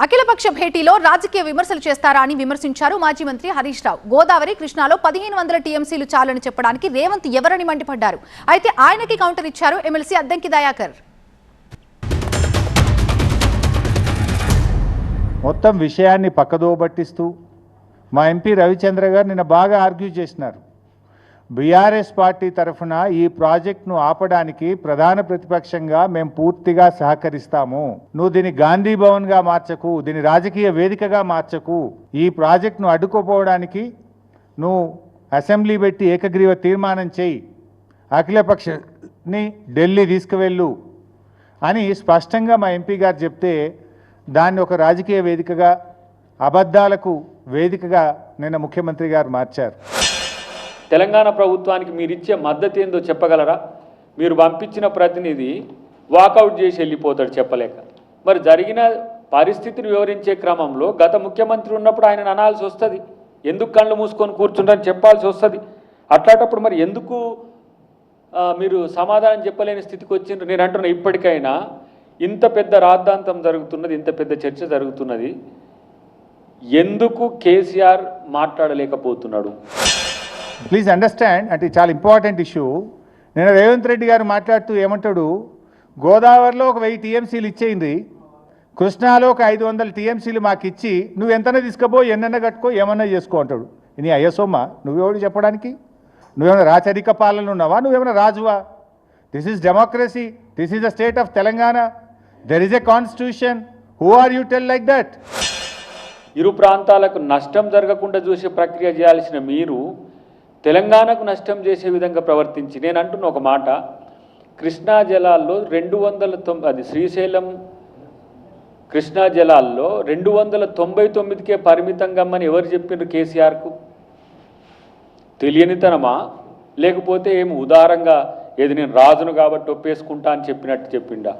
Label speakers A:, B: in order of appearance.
A: అఖిలపక్ష భేటీలో రాజకీయ విమర్శలు చేస్తారా అని విమర్శించారు మాజీ మంత్రి హరీష్ రావు. గోదావరి కృష్ణాలో 1500 టీఎంసీలు చాలని చెప్పడానికి రేవంత్ ఎవరని మండిపడ్డారు. అయితే ఆయనకి కౌంటర్ ఇచ్చారు ఎమ్మెల్సీ అద్దంకి దయాకర్.
B: మొత్తం విషయాన్ని పక్కదోబట్టిస్తూ మా ఎంపీ రవిచంద్ర గారు నిన్న బాగా ఆర్గ్యూ చేసినారు. బీఆర్ఎస్ పార్టీ తరఫున ఈ ప్రాజెక్టును ఆపడానికి ప్రధాన ప్రతిపక్షంగా మేము పూర్తిగా సహకరిస్తాము. నువ్వు దీన్ని గాంధీ భవన్గా మార్చకు, దీన్ని రాజకీయ వేదికగా మార్చకు. ఈ ప్రాజెక్టును అడ్డుకోపోవడానికి నువ్వు అసెంబ్లీ పెట్టి ఏకగ్రీవ తీర్మానం చేయి, అఖిలపక్షని ఢిల్లీ తీసుకువెళ్ళు అని స్పష్టంగా మా ఎంపీ గారు చెప్తే దాన్ని ఒక రాజకీయ వేదికగా, అబద్ధాలకు వేదికగా నిన్న ముఖ్యమంత్రి గారు మార్చారు.
C: తెలంగాణ ప్రభుత్వానికి మీరిచ్చే మద్దతు ఏందో చెప్పగలరా? మీరు పంపించిన ప్రతినిధి వాకౌట్ చేసి వెళ్ళిపోతాడు చెప్పలేక. మరి జరిగిన పరిస్థితిని వివరించే క్రమంలో గత ముఖ్యమంత్రి ఉన్నప్పుడు ఆయన అనాల్సి వస్తుంది, ఎందుకు కళ్ళు మూసుకొని కూర్చుంటారని చెప్పాల్సి వస్తుంది. అట్లాంటప్పుడు మరి ఎందుకు మీరు సమాధానం చెప్పలేని స్థితికి వచ్చిండ్రు? నేను అంటున్నా, ఇప్పటికైనా ఇంత పెద్ద రాద్ధాంతం జరుగుతున్నది, ఇంత పెద్ద చర్చ జరుగుతున్నది, ఎందుకు కేసీఆర్ మాట్లాడలేకపోతున్నాడు?
B: ప్లీజ్ అండర్స్టాండ్, అంటే చాలా ఇంపార్టెంట్ ఇష్యూ. నేను రేవంత్ రెడ్డి గారు మాట్లాడుతూ ఏమంటాడు, గోదావరిలో ఒక 1000 టీఎంసీలు ఇచ్చేయింది, కృష్ణాలో ఒక 500 టీఎంసీలు మాకు ఇచ్చి నువ్వు ఎంతనే తీసుకుపో, ఎన్నైనా కట్టుకో, ఏమన్నా చేసుకో అంటాడు. నీ అయ్యసోమ్మ నువ్వెవడు చెప్పడానికి? నువ్వేమైనా రాచరిక పాలన ఉన్నావా? నువ్వేమైనా రాజువా? This is democracy, this is the state of Telangana, there is a constitution. Who are you tell like that?
C: ఇరు ప్రాంతాలకు నష్టం జరగకుండా చూసే ప్రక్రియ చేయాల్సిన మీరు తెలంగాణకు నష్టం చేసే విధంగా ప్రవర్తించి, నేను అంటున్న ఒక మాట, కృష్ణా జలాల్లో 290, అది శ్రీశైలం కృష్ణా జలాల్లో 299కే పరిమితంగా అని ఎవరు చెప్పిండ్రు కేసీఆర్కు? తెలియనితనమా, లేకపోతే ఏమి ఉదారంగా ఏది నేను రాజును కాబట్టి ఒప్పేసుకుంటా అని చెప్పినట్టు చెప్పిండా?